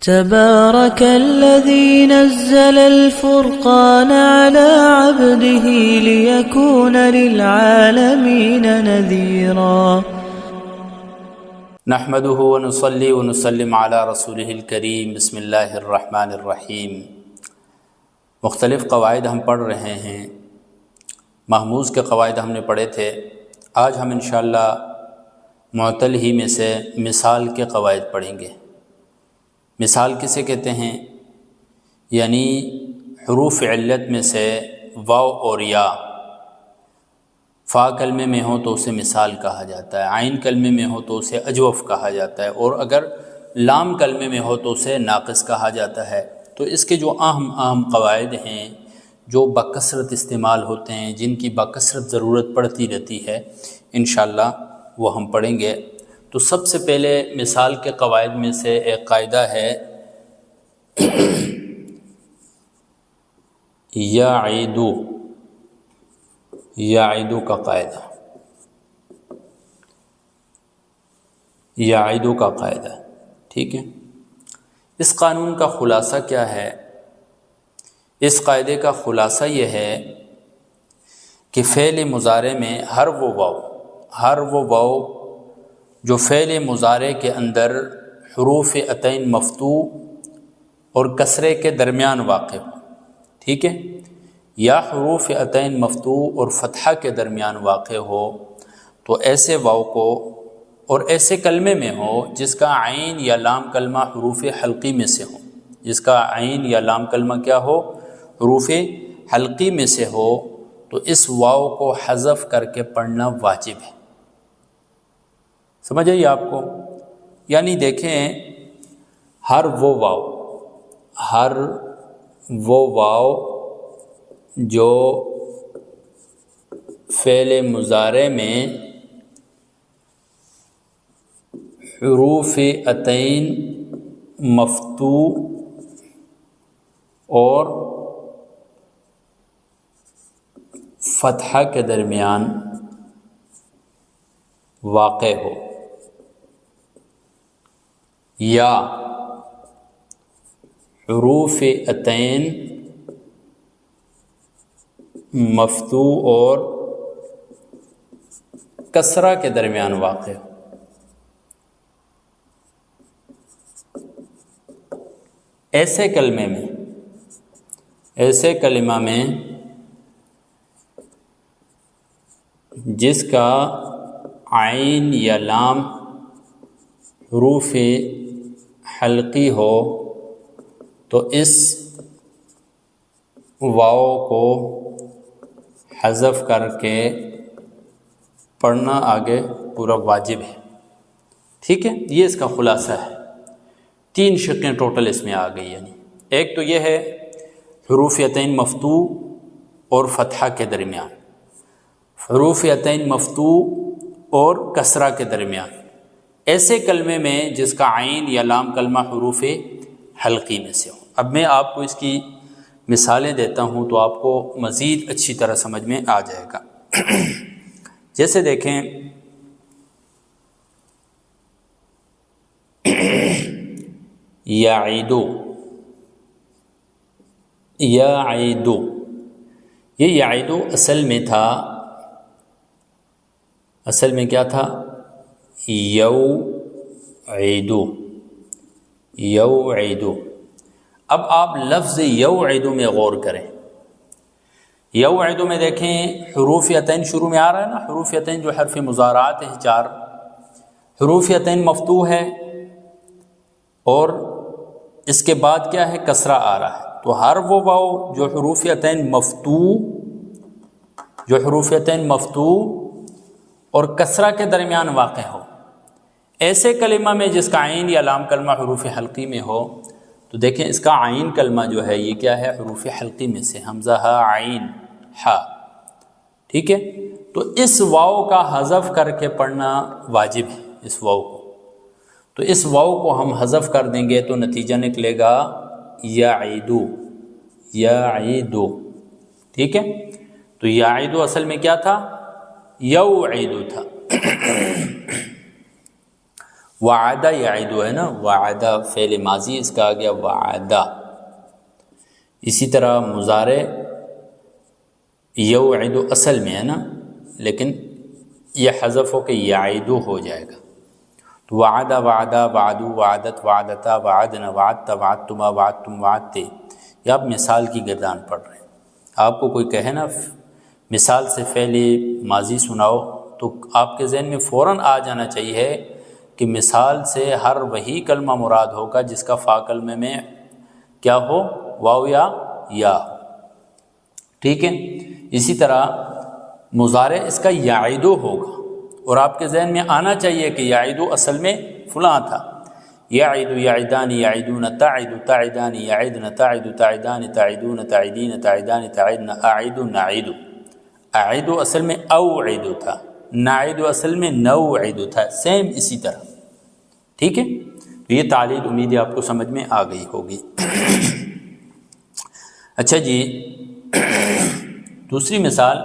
تبارك الذي نزل الفرقان على عبده ليكون للعالمين نذيرا نحمده ونصلي ونسلم على رسوله الكريم بسم اللہ الرحمن الرحیم۔ مختلف قواعد ہم پڑھ رہے ہیں، محموز کے قواعد ہم نے پڑھے تھے۔ آج ہم انشاءاللہ معطل ہی میں سے مثال کے قواعد پڑھیں گے۔ مثال کسے کہتے ہیں؟ یعنی حروف علت میں سے واو اور یا، فا کلمے میں ہو تو اسے مثال کہا جاتا ہے، عین کلمے میں ہو تو اسے اجوف کہا جاتا ہے، اور اگر لام کلمے میں ہو تو اسے ناقص کہا جاتا ہے۔ تو اس کے جو اہم قواعد ہیں جو بکثرت استعمال ہوتے ہیں، جن کی بکثرت ضرورت پڑتی رہتی ہے، انشاءاللہ وہ ہم پڑھیں گے۔ تو سب سے پہلے مثال کے قواعد میں سے ایک قاعدہ ہے یعیدو کا قاعدہ، یعیدو کا قاعدہ، ٹھیک ہے۔ اس قانون کا خلاصہ کیا ہے؟ اس قاعدے کا خلاصہ یہ ہے کہ فعل مضارع میں ہر وہ واو جو فعل مضارع کے اندر حروف عطین مفتوح اور کسرے کے درمیان واقع ہو، ٹھیک ہے، یا حروف عطین مفتوح اور فتحہ کے درمیان واقع ہو، تو ایسے واو کو اور ایسے کلمے میں ہو جس کا عین یا لام کلمہ حروف حلقی میں سے ہو، جس کا عین یا لام کلمہ کیا ہو؟ حروف حلقی میں سے ہو، تو اس واو کو حذف کر کے پڑھنا واجب ہے۔ سمجھ آئی آپ کو؟ یعنی دیکھیں، ہر وہ واو جو فعل مضارع میں حروف عطین مفتوح اور فتحہ کے درمیان واقع ہو، یا حروف عطین مفتوح اور کسرہ کے درمیان واقع ہو، ایسے کلمہ میں جس کا عین یا لام حروف حلقی ہو، تو اس واو کو حذف کر کے پڑھنا آگے پورا واجب ہے، ٹھیک ہے۔ یہ اس کا خلاصہ ہے۔ 3 شقیں ٹوٹل اس میں آ گئی، یعنی ایک تو یہ ہے حروف عطین مفتوح اور فتحہ کے درمیان، حروف عطین مفتوح اور کسرہ کے درمیان، ایسے کلمے میں جس کا عین یا لام کلمہ حروف حلقی میں سے ہو۔ اب میں آپ کو اس کی مثالیں دیتا ہوں تو آپ کو مزید اچھی طرح سمجھ میں آ جائے گا۔ جیسے دیکھیں، یعیدو، یہ یعیدو اصل میں کیا تھا؟ یوعیدو۔ اب آپ لفظ یوعیدو میں غور کریں۔ یوعیدو میں دیکھیں، حروف عطین شروع میں آ رہا ہے نا، حروف عطین جو حرف مضارعات ہیں 4 حروف عطین مفتوح ہے، اور اس کے بعد کیا ہے؟ کسرہ آ رہا ہے۔ تو ہر وہ واو جو حروف عطین مفتوح اور کسرہ کے درمیان واقع ہو، ایسے کلمہ میں جس کا عین یا لام کلمہ حروف حلقی میں ہو، تو دیکھیں اس کا عین کلمہ جو ہے یہ کیا ہے؟ حروف حلقی میں سے، حمزہ ہا عین ہا، ٹھیک ہے۔ تو اس واو کا حذف کر کے پڑھنا واجب ہے، اس واو کو۔ تو اس واو کو ہم حذف کر دیں گے تو نتیجہ نکلے گا یعیدو، ٹھیک ہے۔ تو یعیدو اصل میں کیا تھا؟ یوعیدو تھا۔ وعدہ یعدو ہے نا، وعدہ فعل ماضی اس کا آ گیا وعدہ. اسی طرح مضارع یوعد اصل میں ہے نا، لیکن یہ حذف ہو کہ یعدو ہو جائے گا. تو وعدہ وعدہ وعدو وعدت وعدتا وعدنا وعدت وعدتما وعدتم وعدتے. یہ آپ مثال کی گردان پڑھ رہے ہیں. آپ کو کوئی کہے نا مثال سے فعل ماضی سناؤ تو آپ کے ذہن میں فوراً آ جانا چاہیے کہ مثال سے ہر وہی کلمہ مراد ہوگا جس کا فا کلمے میں کیا ہو، واو یا. ٹھیک ہے. اسی طرح مضارع اس کا یعدو ہوگا، اور آپ کے ذہن میں آنا چاہیے کہ یعدو اصل میں فلاں تھا. یعد یعدان یعدون تعد تعدان یعدن تعد تعدان تعدون تعدین تعدان تعدن اعد نعد. اعد اصل میں اوعد تھا، نعد اصل میں نوعد تھا، سیم اسی طرح. ٹھیک ہے. تو یہ تعلیل امید ہے آپ کو سمجھ میں آ گئی ہوگی. اچھا جی، دوسری مثال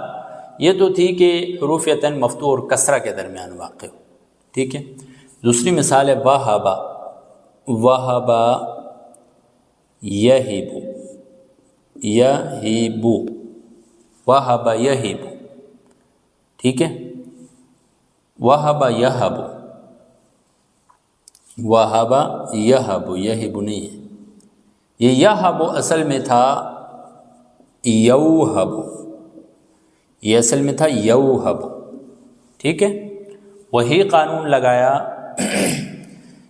یہ تو تھی کہ حروف یتن مفتوح اور کسرہ کے درمیان واقع ہو. ٹھیک ہے. دوسری مثال ہے وہبا. وہبا یہبو یہبو وہبا یہبو. ٹھیک ہے. وہبا یہبو وہبا یہبو، یہبو نہیں ہے. یہ یہبو اصل میں تھا یوہبو، یہ اصل میں تھا یوہبو. ٹھیک ہے. وہی قانون لگایا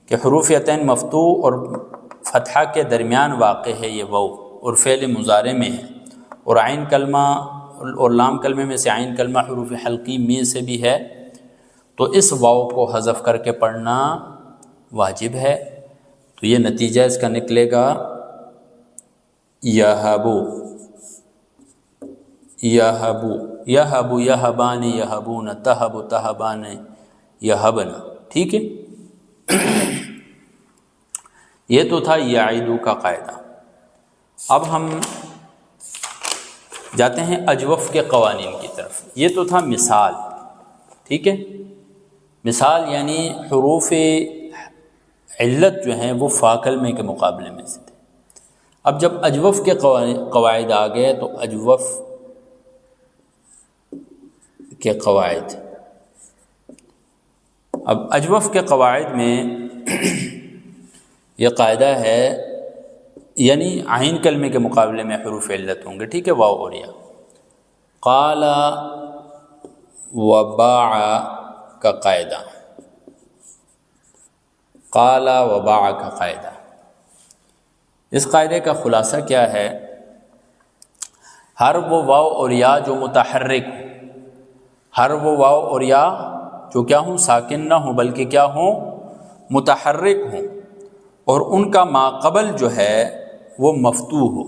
کہ حروف یتین مفتوح اور فتحہ کے درمیان واقع ہے یہ واو، اور فعل مضارع میں ہے، اور عین کلمہ اور لام کلمے میں سے عین کلمہ حروف حلقی میں سے بھی ہے، تو اس واو کو حذف کر کے پڑھنا واجب ہے. تو یہ نتیجہ اس کا نکلے گا یہبو یہبو یہبو یہبان یہبون تہب تہبان یہبنا. ٹھیک ہے. یہ تو تھا یعدو کا قاعدہ. اب ہم جاتے ہیں اجوف کے قوانین کی طرف. یہ تو تھا مثال. ٹھیک ہے. مثال یعنی حروف علت جو ہیں وہ فا کلمے کے مقابلے میں سے تھے. اب جب اجوف کے قواعد آ گئے تو اجوف کے قواعد، اب اجوف کے قواعد میں یہ قاعدہ ہے، یعنی عین کلمے کے مقابلے میں حروف علت ہوں گے. ٹھیک ہے. واو اور یا. قال وباع کا قاعدہ، قال وباع کا قاعدہ. اس قاعدے کا خلاصہ کیا ہے؟ ہر وہ واو اور یا جو متحرک ہو، ہر وہ واو اور یا جو کیا ہوں، ساکن نہ ہوں بلکہ کیا ہوں، متحرک ہوں، اور ان کا ماقبل جو ہے وہ مفتوح ہو.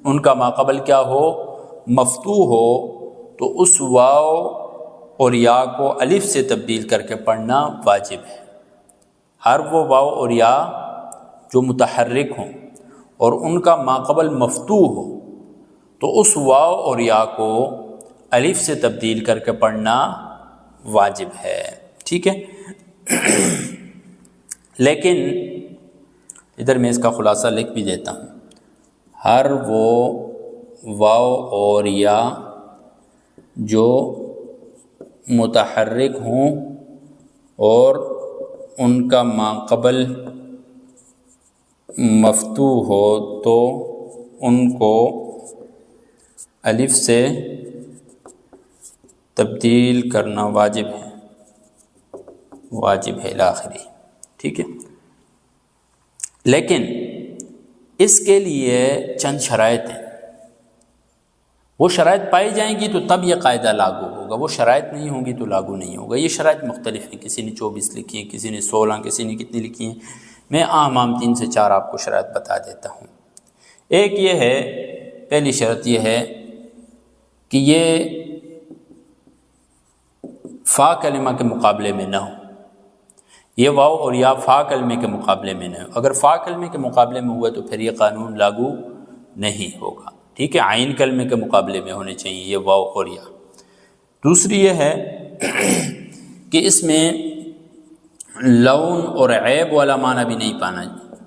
ان کا ماقبل کیا ہو، مفتوح ہو. تو اس واو اور یا کو الف سے تبدیل کر کے پڑھنا واجب ہے. ہر وہ واو اور یا جو متحرک ہوں اور ان کا ماقبل مفتوح ہو تو اس واو اور یا کو الف سے تبدیل کر کے پڑھنا واجب ہے. ٹھیک ہے. لیکن ادھر میں اس کا خلاصہ لکھ بھی دیتا ہوں. ہر وہ واو اور یا جو متحرک ہوں اور ان کا ماقبل مفتوح ہو تو ان کو الف سے تبدیل کرنا واجب ہے، واجب ہے الاخری. ٹھیک ہے. لیکن اس کے لیے چند شرائط ہیں. وہ شرائط پائی جائیں گی تو تب یہ قاعدہ لاگو ہوگا، وہ شرائط نہیں ہوں گی تو لاگو نہیں ہوگا. یہ شرائط مختلف ہیں، کسی نے 24 لکھی ہیں، کسی نے 16، کسی نے کتنی لکھی ہیں. میں عام 3 سے 4 آپ کو شرائط بتا دیتا ہوں. ایک یہ ہے، پہلی شرط یہ ہے کہ یہ فا کلمہ کے مقابلے میں نہ ہو. یہ واو اور یا فا کلمے کے مقابلے میں نہ ہو. اگر فا کلمے کے مقابلے میں ہوا تو پھر یہ قانون لاگو نہیں ہوگا. ٹھیک ہے. عین کلمے کے مقابلے میں ہونے چاہیے یہ واو اور یا. دوسری یہ ہے کہ اس میں لون اور عیب والا معنی بھی نہیں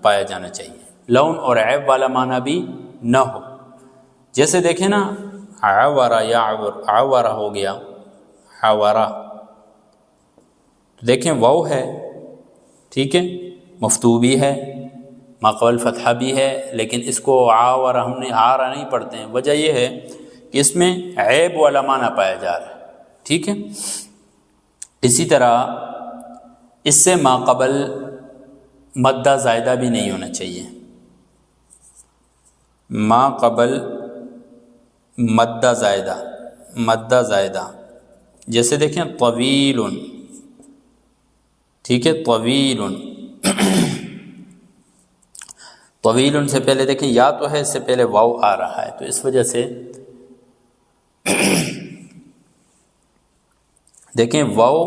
پایا جانا چاہیے، لون اور عیب والا معنی بھی نہ ہو۔ جیسے دیکھیں نا، عورہ یا عورہ ہو گیا، عورہ، تو دیکھیں واو ہے، ٹھیک ہے، مفتوح بھی ہے، ما قبل فتحہ بھی ہے، لیکن اس کو عورہ ہم نے عارہ نہیں پڑھتے ہیں، وجہ یہ ہے کہ اس میں عیب والا معنی پایا جا رہا ہے، ٹھیک ہے۔ اسی طرح اس سے ما قبل مدہ زائدہ بھی نہیں ہونا چاہیے، ما قبل مدہ زائدہ، جیسے دیکھیں طویل، ٹھیک ہے، طویل، طویل سے پہلے دیکھیں یا تو ہے، اس سے پہلے واو آ رہا ہے، تو اس وجہ سے دیکھیں واو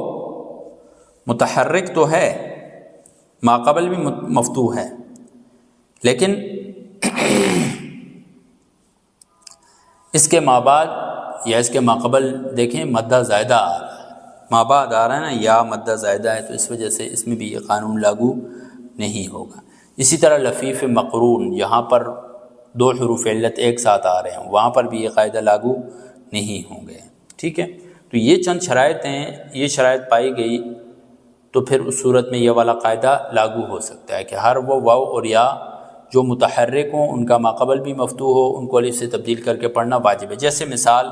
متحرک تو ہے، ما قبل بھی مفتوح ہے، لیکن اس کے ما بعد یا اس کے ما قبل دیکھیں مدہ زائدہ آ رہا ہے، ما بعد آ رہا ہے نا، یا مدہ زائدہ ہے، تو اس وجہ سے اس میں بھی یہ قانون لاگو نہیں ہوگا۔ اسی طرح لفیف مقرون، یہاں پر دو حروف علت ایک ساتھ آ رہے ہیں، وہاں پر بھی یہ قاعدہ لاگو نہیں ہوں گے، ٹھیک ہے۔ تو یہ چند شرائط ہیں، یہ شرائط پائی گئی تو پھر اس صورت میں یہ والا قاعدہ لاگو ہو سکتا ہے کہ ہر وہ واو اور یا جو متحرک ہوں، ان کا ما قبل بھی مفتوح ہو، ان کو الف سے تبدیل کر کے پڑھنا واجب ہے۔ جیسے مثال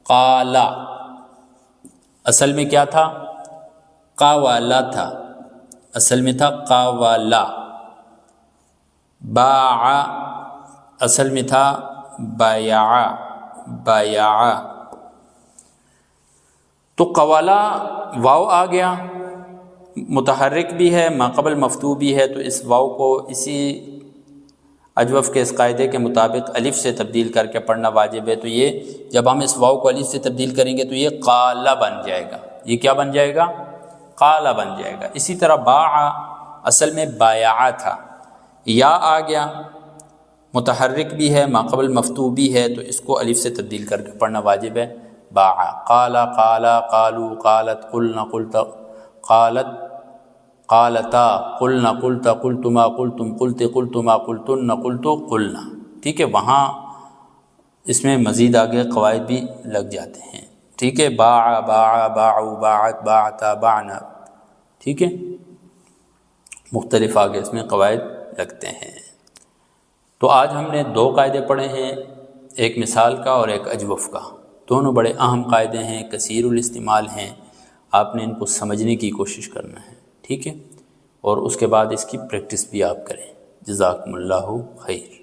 قالا، اصل میں کیا تھا؟ قاوالا تھا، اصل میں تھا قاوالا۔ باع، اصل میں تھا بایا، تو قوالا واو آ گیا، متحرک بھی ہے، ما قبل مفتوح بھی ہے، تو اس واو کو اسی اجوف کے اس قاعدے کے مطابق الف سے تبدیل کر کے پڑھنا واجب ہے۔ تو یہ جب ہم اس واو کو الف سے تبدیل کریں گے تو یہ قالا بن جائے گا، یہ کیا بن جائے گا؟ قالا بن جائے گا۔ اسی طرح باع، اصل میں بایا تھا، یا آ گیا، متحرک بھی ہے، ما قبل مفتوح بھی ہے، تو اس کو الف سے تبدیل کر کے پڑھنا واجب ہے، باع۔ قالا، قالا، قالوا، قالت، قلنا، قلت، قالت، قالتا، قلنا، قلت، قلتما، قلتم، قلت، قلتما، قلتن، قلت، قلنا، ٹھیک ہے۔ وہاں اس میں مزید آگے قواعد بھی لگ جاتے ہیں، ٹھیک ہے، باع، باع، باعوا، باعت، باعتا، باعنا، ٹھیک ہے، مختلف آگے اس میں قواعد لگتے ہیں۔ تو آج ہم نے دو قاعدے پڑھے ہیں، ایک مثال کا اور ایک اجوف کا، دونوں بڑے اہم قاعدے ہیں، کثیر الاستعمال ہیں، آپ نے ان کو سمجھنے کی کوشش کرنا ہے، ٹھیک ہے، اور اس کے بعد اس کی پریکٹس بھی آپ کریں۔ جزاکم اللہ خیر۔